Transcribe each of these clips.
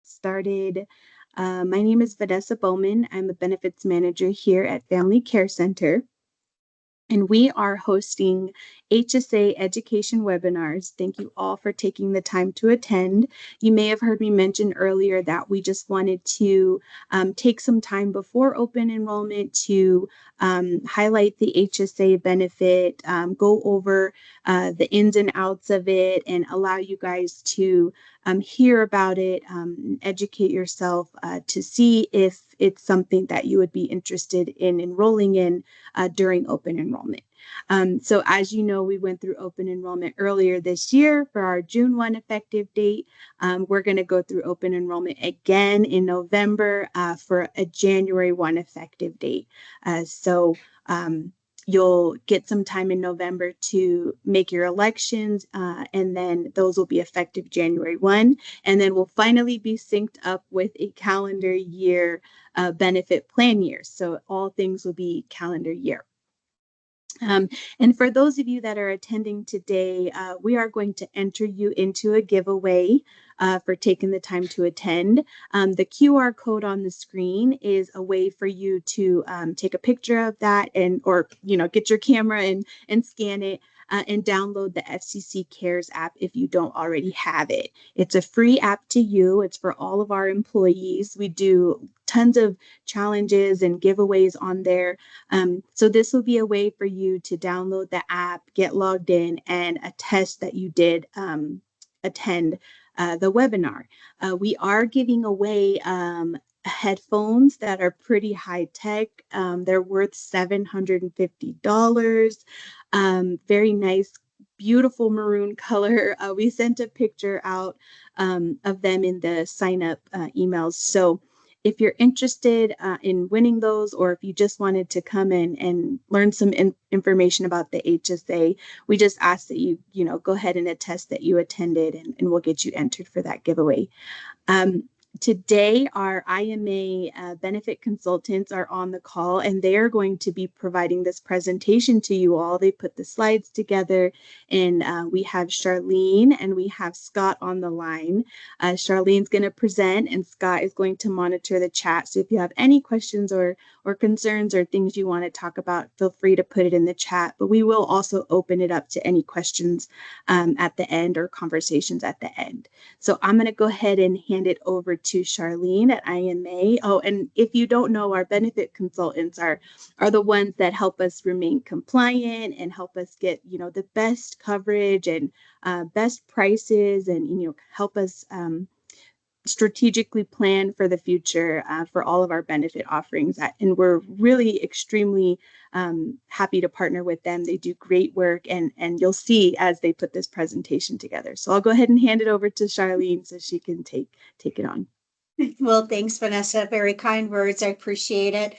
started. My name is Vanessa Bowman. I'm a benefits manager here at Family Care Center. And we are hosting HSA education webinars. Thank you all for taking the time to attend. You may have heard me mention earlier that we just wanted to take some time before open enrollment to highlight the HSA benefit, go over the ins and outs of it, and allow you guys to hear about it, educate yourself to see if it's something that you would be interested in enrolling in during open enrollment. So as you know, we went through open enrollment earlier this year for our June 1 effective date. We're going to go through open enrollment again in November for a January 1 effective date. You'll get some time in November to make your elections, and then those will be effective January 1. And then we'll finally be synced up with a calendar year benefit plan year. So all things will be calendar year. And for those of you that are attending today, we are going to enter you into a giveaway for taking the time to attend. The QR code on the screen is a way for you to take a picture of that or get your camera and scan it. And download the FCC Cares app if you don't already have it. It's a free app to you. It's for all of our employees. We do tons of challenges and giveaways on there. So this will be a way for you to download the app, get logged in, and attest that you did attend the webinar. We are giving away headphones that are pretty high tech. They're worth $750. Very nice, beautiful maroon color. We sent a picture out of them in the sign up emails. So if you're interested in winning those, or if you just wanted to come in and learn some information about the HSA, we just ask that you go ahead and attest that you attended, and we'll get you entered for that giveaway. Today, our IMA benefit consultants are on the call, and they are going to be providing this presentation to you all. They put the slides together, and we have Charlene and we have Scott on the line. Charlene's going to present, and Scott is going to monitor the chat. So if you have any questions or concerns or things you want to talk about, feel free to put it in the chat. But we will also open it up to any questions at the end or conversations at the end. So I'm going to go ahead and hand it over to Charlene at IMA. Oh, and if you don't know, our benefit consultants are the ones that help us remain compliant and help us get, the best coverage and best prices, and, help us strategically plan for the future for all of our benefit offerings. And we're really extremely happy to partner with them. They do great work, and you'll see as they put this presentation together. So I'll go ahead and hand it over to Charlene so she can take it on. Well, thanks, Vanessa. Very kind words. I appreciate it.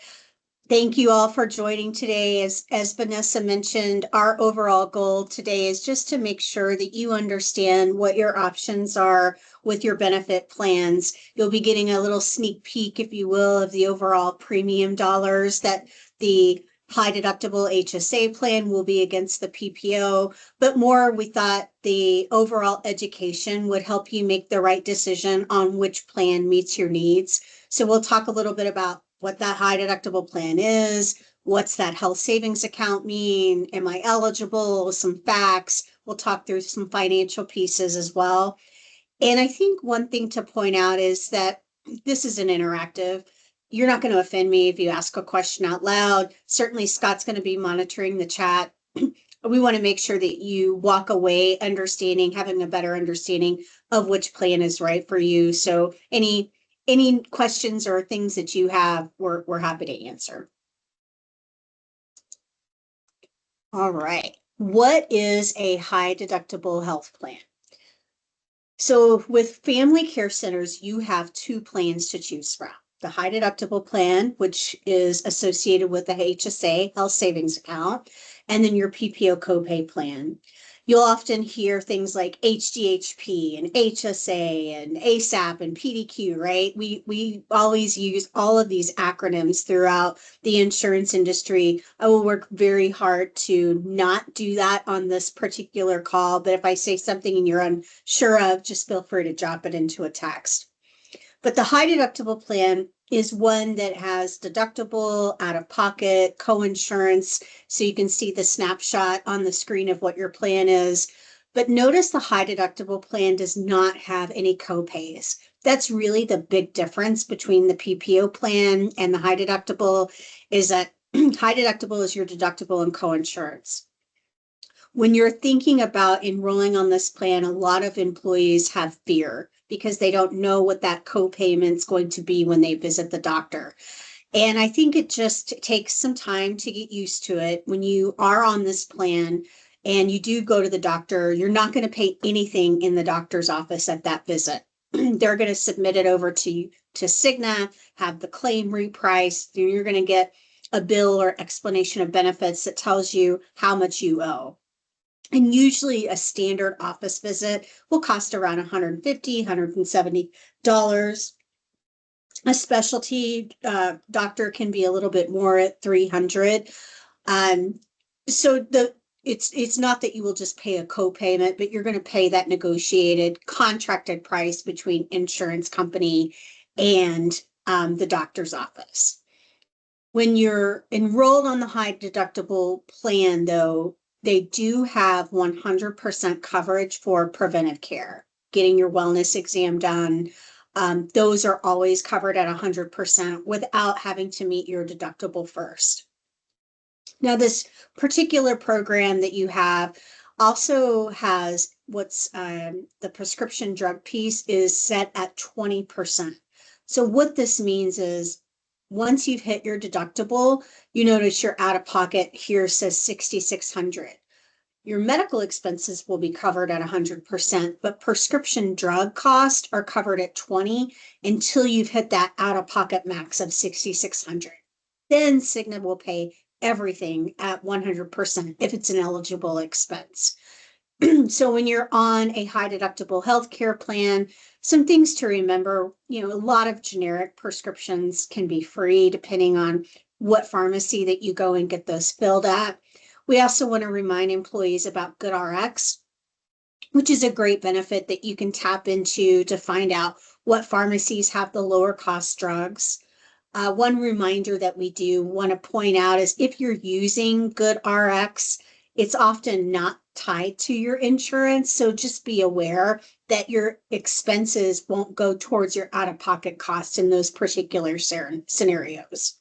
Thank you all for joining today. As Vanessa mentioned, our overall goal today is just to make sure that you understand what your options are with your benefit plans. You'll be getting a little sneak peek, if you will, of the overall premium dollars that the high deductible HSA plan will be against the PPO, but more, we thought the overall education would help you make the right decision on which plan meets your needs. So we'll talk a little bit about what that high deductible plan is, what's that health savings account mean, am I eligible, some facts. We'll talk through some financial pieces as well. And I think one thing to point out is that this is an interactive. You're not going to offend me if you ask a question out loud. Certainly Scott's going to be monitoring the chat. We want to make sure that you walk away having a better understanding of which plan is right for you. So any questions or things that you have, we're happy to answer. All right. What is a high deductible health plan? So with family care centers, you have two plans to choose from. The high deductible plan, which is associated with the HSA, health savings account, and then your PPO copay plan. You'll often hear things like HDHP and HSA and ASAP and PDQ, right? We always use all of these acronyms throughout the insurance industry. I will work very hard to not do that on this particular call, but if I say something and you're unsure of, just feel free to drop it into a text. But the high deductible plan is one that has deductible, out of pocket, co-insurance. So you can see the snapshot on the screen of what your plan is. But notice the high deductible plan does not have any co-pays. That's really the big difference between the PPO plan and the high deductible, is that high deductible is your deductible and co-insurance. When you're thinking about enrolling on this plan, a lot of employees have fear because they don't know what that co-payment's going to be when they visit the doctor. And I think it just takes some time to get used to it. When you are on this plan and you do go to the doctor, you're not going to pay anything in the doctor's office at that visit. They're going to submit it over to Cigna, have the claim repriced. You're going to get a bill or explanation of benefits that tells you how much you owe. And usually a standard office visit will cost around $150, $170. A specialty doctor can be a little bit more at $300. So it's not that you will just pay a co-payment, but you're going to pay that negotiated contracted price between insurance company and the doctor's office. When you're enrolled on the high deductible plan, though, they do have 100% coverage for preventive care, getting your wellness exam done. Those are always covered at 100% without having to meet your deductible first. Now, this particular program that you have also has what's the prescription drug piece is set at 20%. So what this means is once you've hit your deductible, you notice your out of pocket here says $6,600. Your medical expenses will be covered at 100%, but prescription drug costs are covered at 20 until you've hit that out of pocket max of $6,600. Then Cigna will pay everything at 100% if it's an eligible expense. So when you're on a high deductible healthcare plan, some things to remember, a lot of generic prescriptions can be free depending on what pharmacy that you go and get those filled at. We also want to remind employees about GoodRx, which is a great benefit that you can tap into to find out what pharmacies have the lower cost drugs. One reminder that we do want to point out is if you're using GoodRx, it's often not tied to your insurance. So just be aware that your expenses won't go towards your out-of-pocket costs in those particular scenarios.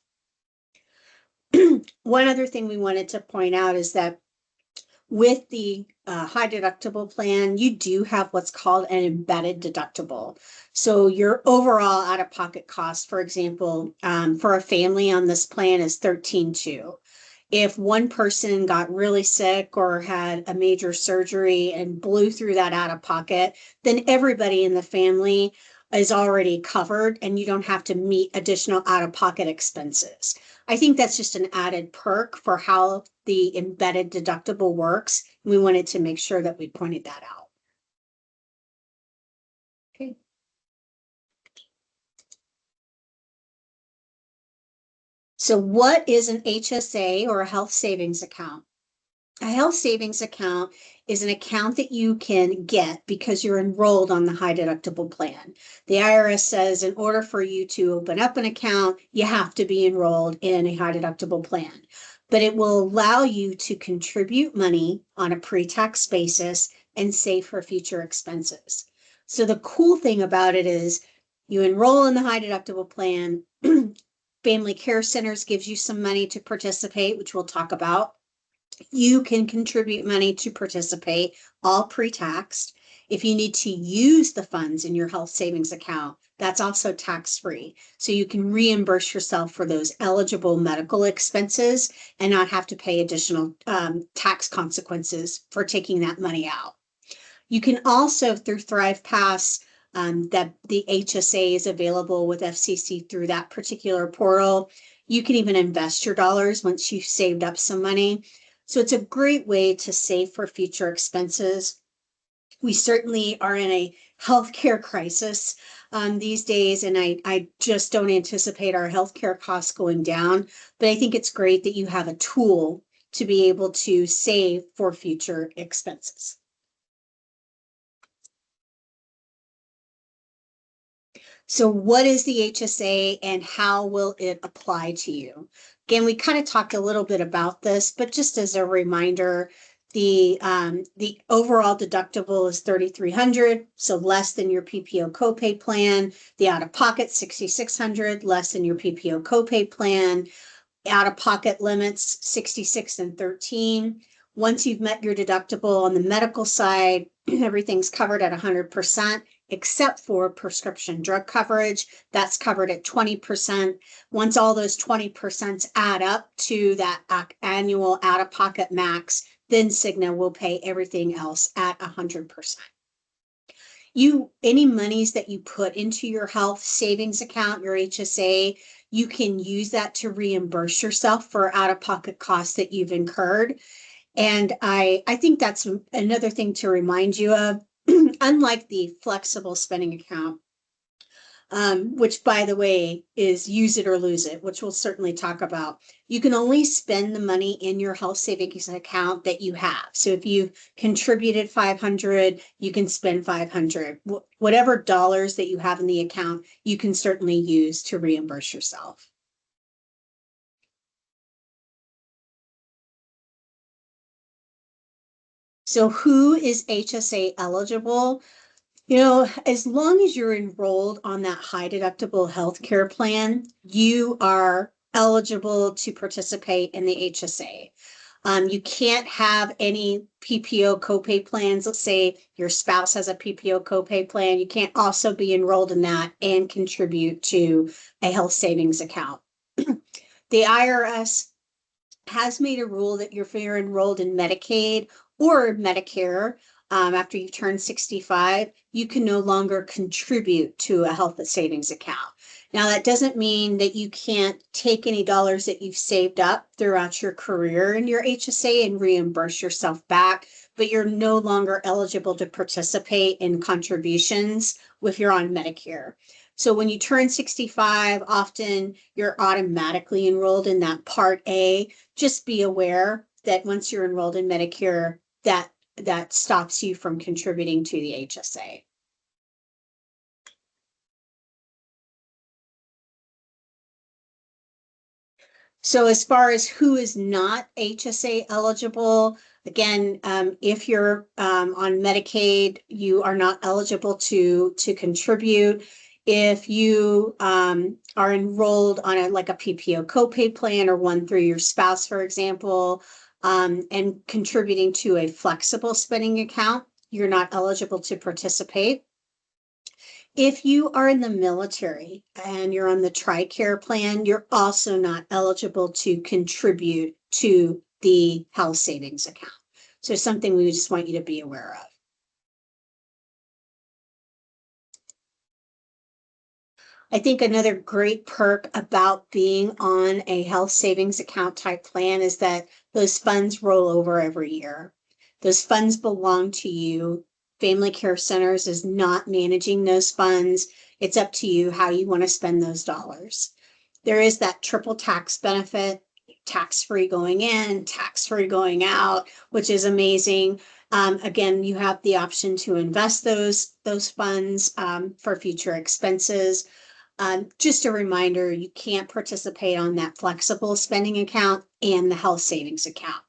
One other thing we wanted to point out is that with the high deductible plan, you do have what's called an embedded deductible. So your overall out-of-pocket cost, for example, for a family on this plan is $13,200. If one person got really sick or had a major surgery and blew through that out of pocket, then everybody in the family is already covered and you don't have to meet additional out of pocket expenses. I think that's just an added perk for how the embedded deductible works. We wanted to make sure that we pointed that out. Okay. So what is an HSA or a health savings account? A health savings account is an account that you can get because you're enrolled on the high deductible plan. The IRS says in order for you to open up an account, you have to be enrolled in a high deductible plan. But it will allow you to contribute money on a pre-tax basis and save for future expenses. So the cool thing about it is you enroll in the high deductible plan. Family Care Centers gives you some money to participate, which we'll talk about. You can contribute money to participate, all pre-taxed. If you need to use the funds in your health savings account, that's also tax-free. So you can reimburse yourself for those eligible medical expenses and not have to pay additional tax consequences for taking that money out. You can also, through Thrive Pass, that the HSA is available with FCC through that particular portal. You can even invest your dollars once you've saved up some money. So it's a great way to save for future expenses. We certainly are in a healthcare crisis these days, and I just don't anticipate our healthcare costs going down. But I think it's great that you have a tool to be able to save for future expenses. So what is the HSA and how will it apply to you? Again, we kind of talked a little bit about this, but just as a reminder, the overall deductible is $3,300, so less than your PPO copay plan. The out-of-pocket $6,600, less than your PPO copay plan. Out-of-pocket limits 66 and 13. Once you've met your deductible on the medical side, everything's covered at 100%, except for prescription drug coverage. That's covered at 20%. Once all those 20% add up to that annual out-of-pocket max, then Cigna will pay everything else at 100%. Any monies that you put into your health savings account, your HSA, you can use that to reimburse yourself for out-of-pocket costs that you've incurred. And I think that's another thing to remind you of. Unlike the flexible spending account, which by the way is use it or lose it, which we'll certainly talk about. You can only spend the money in your health savings account that you have. So if you contributed 500, you can spend 500. Whatever dollars that you have in the account, you can certainly use to reimburse yourself. So who is HSA eligible? As long as you're enrolled on that high deductible healthcare plan, you are eligible to participate in the HSA. You can't have any PPO copay plans. Let's say your spouse has a PPO copay plan. You can't also be enrolled in that and contribute to a health savings account. The IRS has made a rule that if you're enrolled in Medicaid or Medicare, after you turn 65, you can no longer contribute to a health savings account. Now, that doesn't mean that you can't take any dollars that you've saved up throughout your career in your HSA and reimburse yourself back, but you're no longer eligible to participate in contributions if you're on Medicare. So when you turn 65, often you're automatically enrolled in that Part A. Just be aware that once you're enrolled in Medicare, that stops you from contributing to the HSA. So as far as who is not HSA eligible, again, if you're on Medicaid, you are not eligible to contribute. If you are enrolled on a PPO copay plan or one through your spouse, for example, and contributing to a flexible spending account, you're not eligible to participate. If you are in the military and you're on the TRICARE plan, you're also not eligible to contribute to the health savings account. So something we just want you to be aware of. I think another great perk about being on a health savings account type plan is that those funds roll over every year. Those funds belong to you. Family Care Centers is not managing those funds. It's up to you how you want to spend those dollars. There is that triple tax benefit, tax-free going in, tax-free going out, which is amazing. Again, you have the option to invest those funds for future expenses. Just a reminder, you can't participate on that flexible spending account and the health savings account.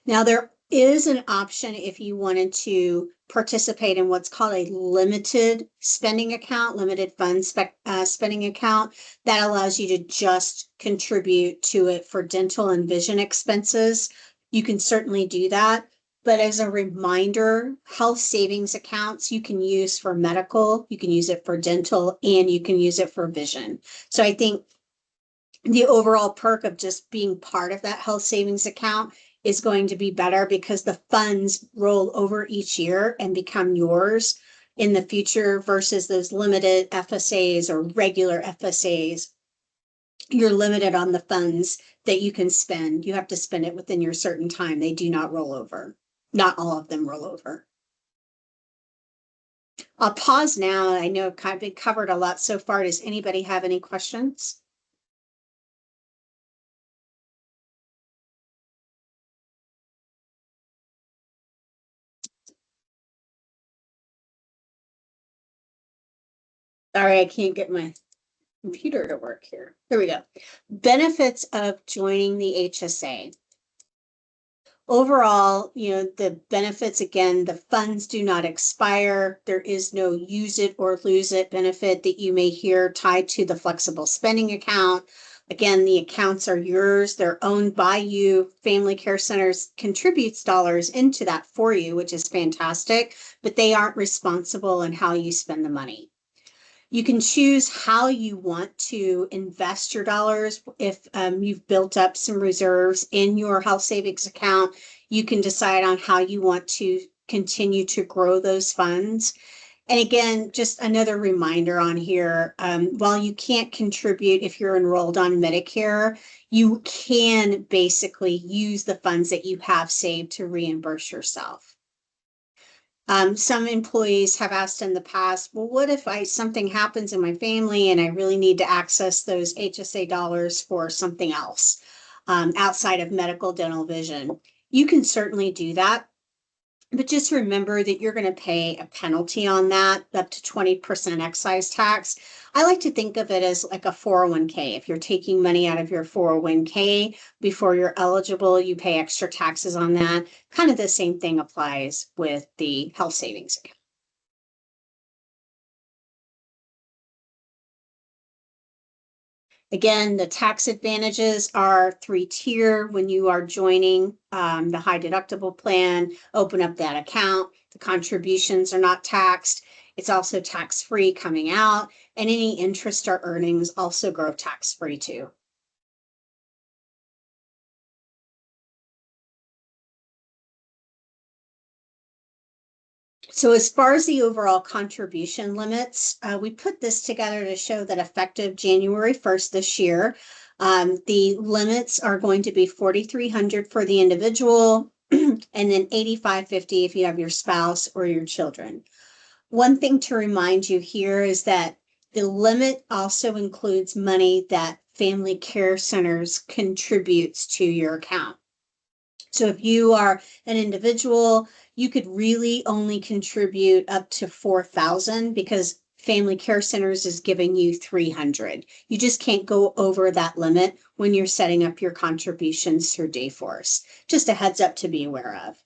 Now, there is an option if you wanted to participate in what's called a limited spending account, limited fund spending account, that allows you to just contribute to it for dental and vision expenses. You can certainly do that. But as a reminder, health savings accounts you can use for medical, you can use it for dental, and you can use it for vision. So I think the overall perk of just being part of that health savings account is going to be better because the funds roll over each year and become yours in the future versus those limited FSAs or regular FSAs. You're limited on the funds that you can spend. You have to spend it within your certain time. They do not roll over. Not all of them roll over. I'll pause now. I know I've kind of been covered a lot so far. Does anybody have any questions? Sorry, I can't get my computer to work here. Here we go. Benefits of joining the HSA. Overall, the benefits, again, the funds do not expire. There is no use it or lose it benefit that you may hear tied to the flexible spending account. Again, the accounts are yours. They're owned by you. Family Care Centers contributes dollars into that for you, which is fantastic, but they aren't responsible in how you spend the money. You can choose how you want to invest your dollars. If you've built up some reserves in your health savings account, you can decide on how you want to continue to grow those funds. And again, just another reminder on here, while you can't contribute if you're enrolled on Medicare, you can basically use the funds that you have saved to reimburse yourself. Some employees have asked in the past, well, what if something happens in my family and I really need to access those HSA dollars for something else outside of medical, dental, vision? You can certainly do that. But just remember that you're going to pay a penalty on that, up to 20% excise tax. I like to think of it as like a 401k. If you're taking money out of your 401k before you're eligible, you pay extra taxes on that. Kind of the same thing applies with the health savings account. Again, the tax advantages are 3-tier when you are joining the high deductible plan, open up that account. The contributions are not taxed. It's also tax-free coming out, and any interest or earnings also grow tax-free too. So as far as the overall contribution limits, we put this together to show that effective January 1st this year, the limits are going to be $4,300 for the individual and then $8,550 if you have your spouse or your children. One thing to remind you here is that the limit also includes money that Family Care Centers contributes to your account. So if you are an individual, you could really only contribute up to 4,000 because Family Care Centers is giving you 300. You just can't go over that limit when you're setting up your contributions through Dayforce. Just a heads up to be aware of.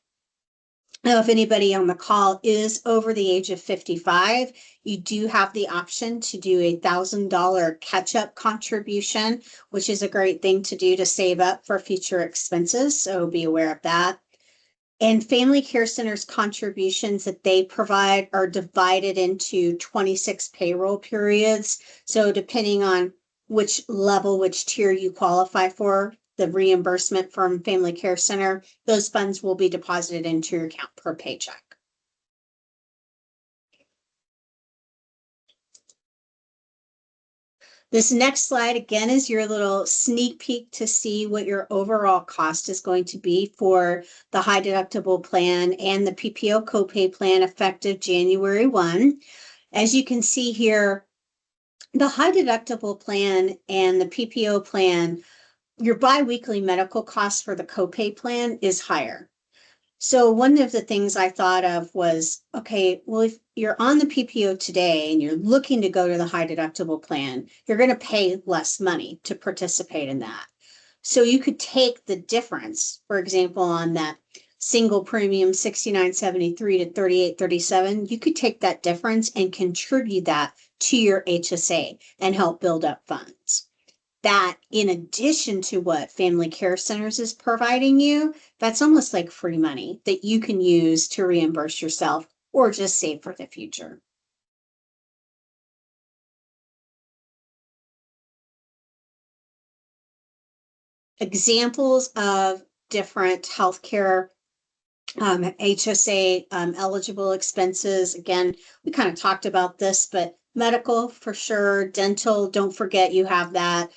Now, if anybody on the call is over the age of 55, you do have the option to do a $1,000 catch-up contribution, which is a great thing to do to save up for future expenses. So be aware of that. And Family Care Centers contributions that they provide are divided into 26 payroll periods. So depending on which level, which tier you qualify for, the reimbursement from Family Care Center, those funds will be deposited into your account per paycheck. This next slide, again, is your little sneak peek to see what your overall cost is going to be for the high deductible plan and the PPO copay plan effective January 1. As you can see here, the high deductible plan and the PPO plan, your biweekly medical cost for the copay plan is higher. So one of the things I thought of was, okay, well, if you're on the PPO today and you're looking to go to the high deductible plan, you're going to pay less money to participate in that. So you could take the difference, for example, on that single premium $69.73 to $38.37, you could take that difference and contribute that to your HSA and help build up funds. That, in addition to what Family Care Centers is providing you, that's almost like free money that you can use to reimburse yourself or just save for the future. Examples of different healthcare HSA eligible expenses. Again, we kind of talked about this, but medical for sure, dental, don't forget you have that.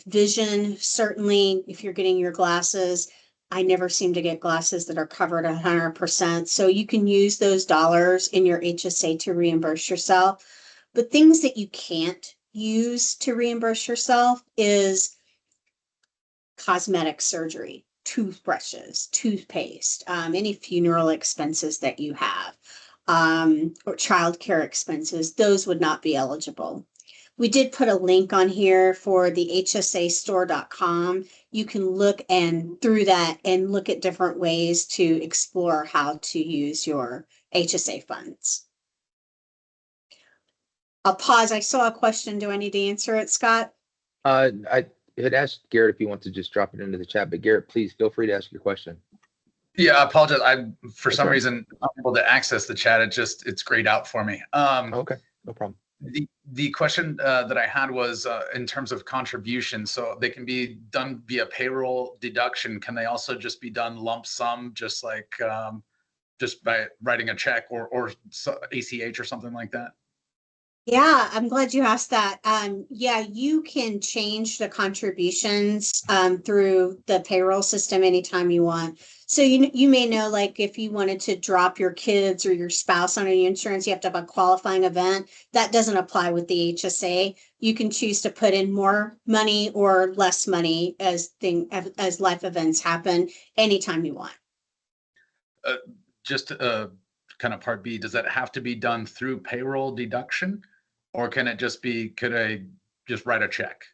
Vision, certainly, if you're getting your glasses, I never seem to get glasses that are covered 100%. So you can use those dollars in your HSA to reimburse yourself. But things that you can't use to reimburse yourself is cosmetic surgery, toothbrushes, toothpaste, any funeral expenses that you have. or childcare expenses, those would not be eligible. We did put a link on here for the hsastore.com. You can look and through that and look at different ways to explore how to use your HSA funds. I'll pause. I saw a question. Do I need to answer it, Scott? I had asked Garrett if he wants to just drop it into the chat, but Garrett, please feel free to ask your question. Yeah, I apologize. For some right. reason, I'm able to access the chat. It's grayed out for me. Okay, no problem. The question that I had was in terms of contribution. So they can be done via payroll deduction. Can they also just be done lump sum, just like just by writing a check or ACH or something like that? Yeah, I'm glad you asked that. Yeah, you can change the contributions through the payroll system anytime you want. So you may know, like, if you wanted to drop your kids or your spouse on any insurance, you have to have a qualifying event. That doesn't apply with the HSA. You can choose to put in more money or less money as life events happen anytime you want. Just kind of part B, does that have to be done through payroll deduction, or can it just be, could I just write a check?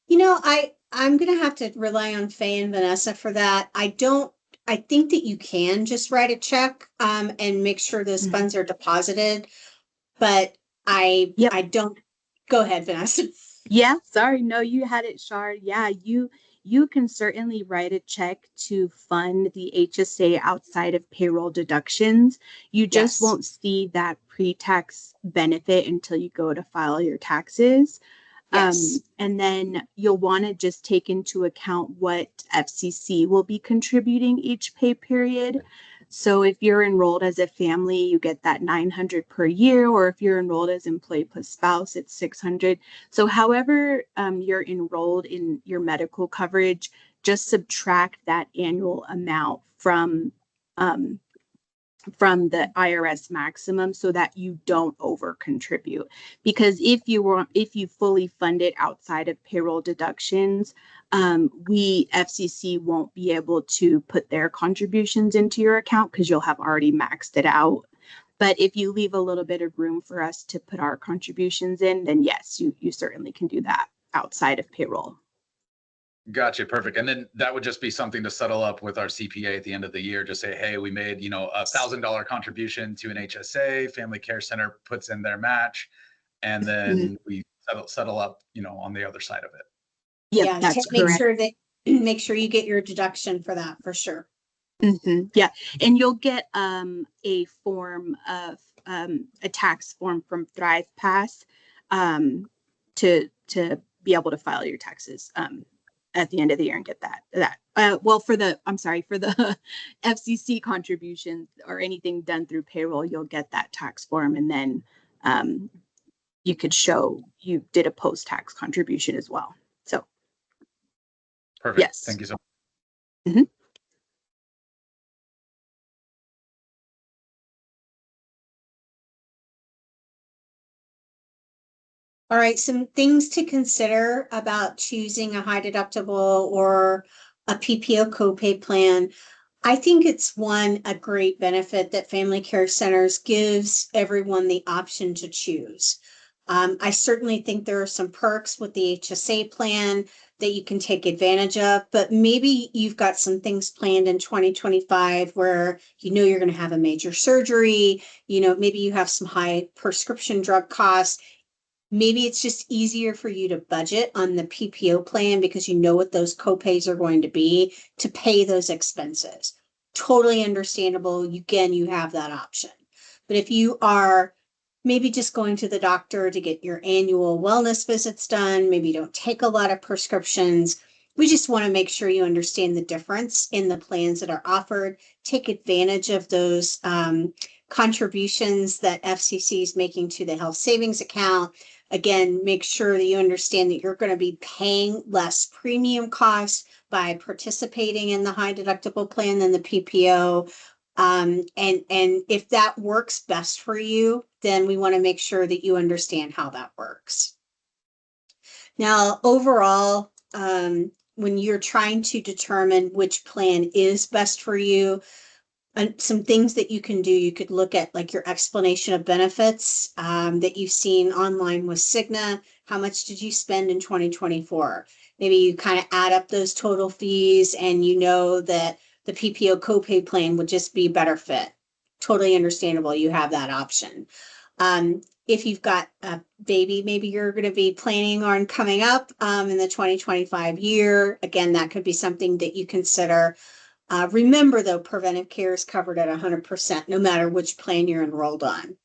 You know, I'm going to have to rely on Faye and Vanessa for that. I think that you can just write a check and make sure those funds are deposited, but I don't. Go ahead, Vanessa. Yeah, sorry. No, you had it, Shard. Yeah, you can certainly write a check to fund the HSA outside of payroll deductions. You just won't see that pre-tax benefit until you go to file your taxes. Yes. And then you'll want to just take into account what FCC will be contributing each pay period. So if you're enrolled as a family, you get that $900 per year, or if you're enrolled as employee plus spouse, it's $600. So however you're enrolled in your medical coverage, just subtract that annual amount from the IRS maximum so that you don't over contribute. Because if you fully fund it outside of payroll deductions, FCC won't be able to put their contributions into your account because you'll have already maxed it out. But if you leave a little bit of room for us to put our contributions in, then yes, you certainly can do that outside of payroll. Gotcha. Perfect. And then that would just be something to settle up with our CPA at the end of the year. Just say, hey, we made, $1,000 contribution to an HSA, Family Care Center puts in their match, and then we settle up, on the other side of it. Yep, Yeah, that's make correct. sure that make sure you get your deduction for that for sure. Yeah, and you'll get a form of a tax form from ThrivePass to be able to file your taxes at the end of the year and get that. Well, for the FCC contributions or anything done through payroll, you'll get that tax form, and then you could show you did a post-tax contribution as well. So, perfect. Yes. Thank you so much. Mm-hmm. All right, some things to consider about choosing a high deductible or a PPO copay plan. I think it's a great benefit that Family Care Centers gives everyone the option to choose. I certainly think there are some perks with the HSA plan that you can take advantage of, but maybe you've got some things planned in 2025 where you're going to have a major surgery, maybe you have some high prescription drug costs. Maybe it's just easier for you to budget on the PPO plan because you know what those copays are going to be to pay those expenses. Totally understandable. Again, you have that option. But if you are maybe just going to the doctor to get your annual wellness visits done, maybe you don't take a lot of prescriptions, we just want to make sure you understand the difference in the plans that are offered. Take advantage of those contributions that FCC is making to the health savings account. Again, make sure that you understand that you're going to be paying less premium costs by participating in the high deductible plan than the PPO. And if that works best for you, then we want to make sure that you understand how that works. Now, overall, when you're trying to determine which plan is best for you, some things that you can do. You could look at like your explanation of benefits that you've seen online with Cigna. How much did you spend in 2024? Maybe you kind of add up those total fees and you know that the PPO copay plan would just be better fit. Totally understandable. You have that option. If you've got a baby, maybe you're going to be planning on coming up in the 2025 year. Again, that could be something that you consider. Remember, though, preventive care is covered at 100%, no matter which plan you're enrolled on.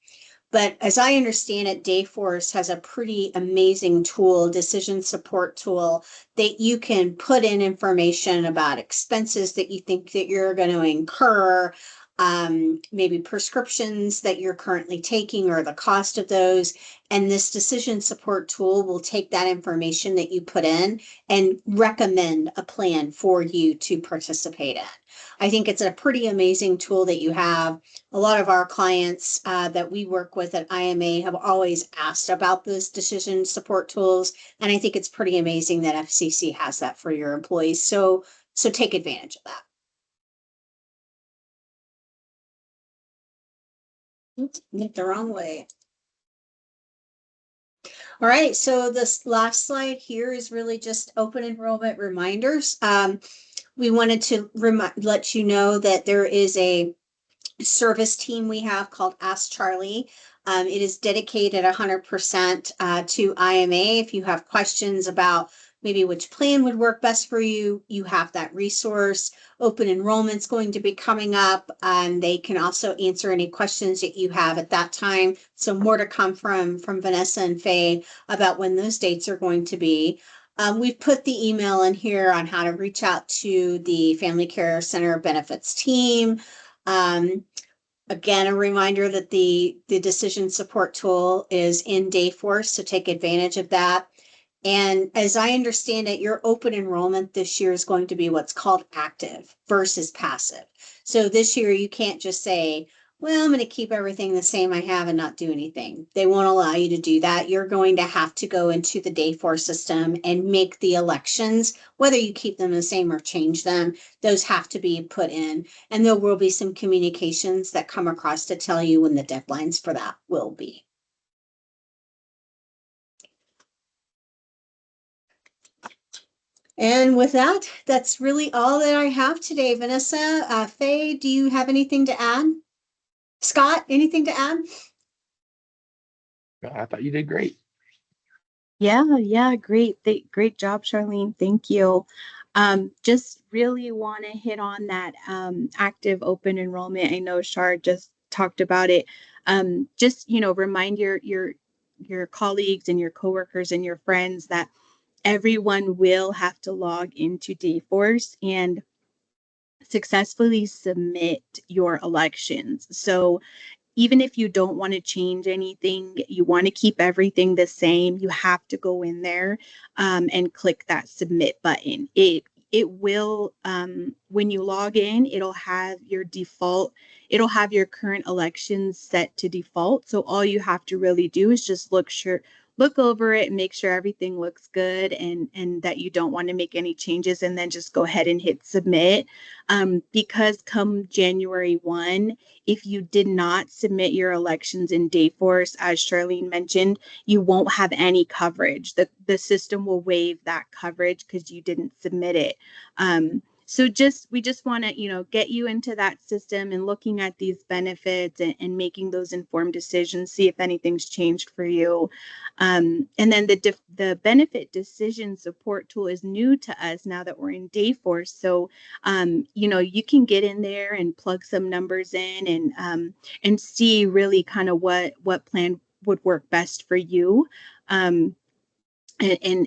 But as I understand it, Dayforce has a pretty amazing tool, decision support tool, that you can put in information about expenses that you think that you're going to incur, maybe prescriptions that you're currently taking or the cost of those. And this decision support tool will take that information that you put in and recommend a plan for you to participate in. I think it's a pretty amazing tool that you have. A lot of our clients that we work with at IMA have always asked about those decision support tools. And I think it's pretty amazing that FCC has that for your employees. So take advantage of that. Oops, went the wrong way. All right, so this last slide here is really just open enrollment reminders. We wanted to let you know that there is a service team we have called Ask Charlie. It is dedicated 100% to IMA. If you have questions about maybe which plan would work best for you, you have that resource. Open enrollment's going to be coming up, and they can also answer any questions that you have at that time. So more to come from Vanessa and Faye about when those dates are going to be. We've put the email in here on how to reach out to the Family Care Center benefits team. Again, a reminder that the decision support tool is in Dayforce, so take advantage of that. And as I understand it, your open enrollment this year is going to be what's called active versus passive. So this year you can't just say, well, I'm going to keep everything the same I have and not do anything. They won't allow you to do that. You're going to have to go into the Dayforce system and make the elections, whether you keep them the same or change them. Those have to be put in. And there will be some communications that come across to tell you when the deadlines for that will be. And with that, that's really all that I have today. Vanessa, Faye, do you have anything to add? Scott, anything to add? I thought you did great. Yeah, great. Great job, Charlene. Thank you. Just really want to hit on that active open enrollment. I know Char just talked about it. Just, remind your colleagues and your coworkers and your friends that everyone will have to log into Dayforce and successfully submit your elections. So even if you don't want to change anything, you want to keep everything the same, you have to go in there and click that submit button. It will, when you log in, it'll have your current elections set to default. So all you have to really do is just look over it and make sure everything looks good and that you don't want to make any changes, and then just go ahead and hit submit. Because come January 1, if you did not submit your elections in Dayforce, as Charlene mentioned, you won't have any coverage. The system will waive that coverage because you didn't submit it. So we just want to, get you into that system and looking at these benefits and making those informed decisions, see if anything's changed for you. And then the benefit decision support tool is new to us now that we're in Dayforce. So, you can get in there and plug some numbers in and see really kind of what plan would work best for you. And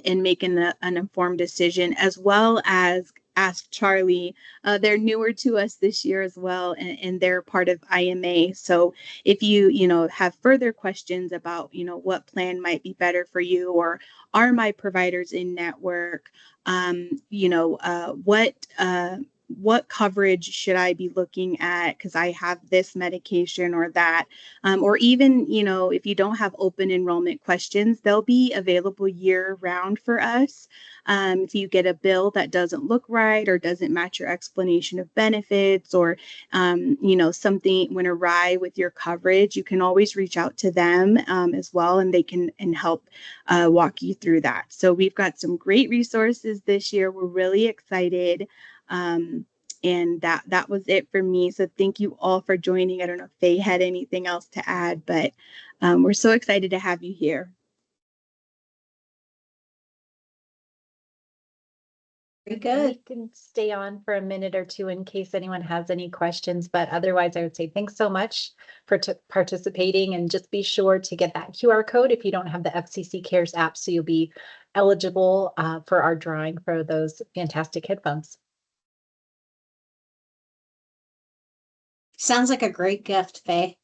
making an informed decision, as well as Ask Charlie. They're newer to us this year as well, and they're part of IMA. So if you have further questions about what plan might be better for you, or are my providers in network, what coverage should I be looking at because I have this medication or that, or even, if you don't have open enrollment questions, they'll be available year round for us. If you get a bill that doesn't look right or doesn't match your explanation of benefits, or something went awry with your coverage, you can always reach out to them as well, and they can help walk you through that. So we've got some great resources this year. We're really excited. And that was it for me. So thank you all for joining. I don't know if Faye had anything else to add, but we're so excited to have you here. Very good. We can stay on for a minute or two in case anyone has any questions, but otherwise I would say thanks so much for participating, and just be sure to get that QR code if you don't have the FCC Cares app, so you'll be eligible for our drawing for those fantastic headphones. Sounds like a great gift, Faye.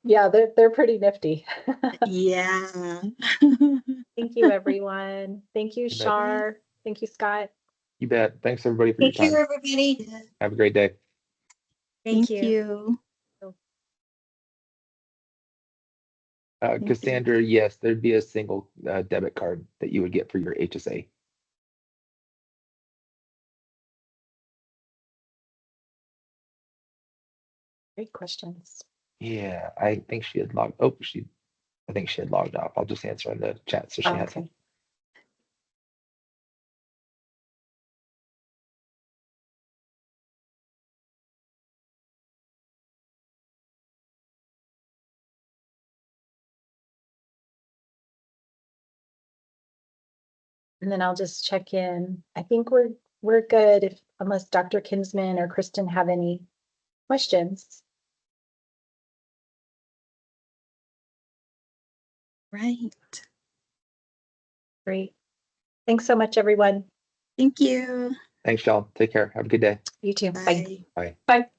Yeah, they're pretty nifty. Yeah. Thank you, everyone. Thank you, bet. Shar. Thank you, Scott. You bet. Thanks everybody for your Take care, time. everybody. Have a great day. Thank you. Thank you. Cassandra, yes, there'd be a single debit card that you would get for your HSA. Great questions. Yeah, I think she had logged. Oh, I think she had logged off. I'll just answer in the chat so she has it. Okay. And then I'll just check in. I think we're good, unless Dr. Kinsman or Kristen have any questions. Right. Great. Thanks so much, everyone. Thank you. Thanks, y'all. Take care. Have a good day. You too. Bye. Bye. Bye. Bye.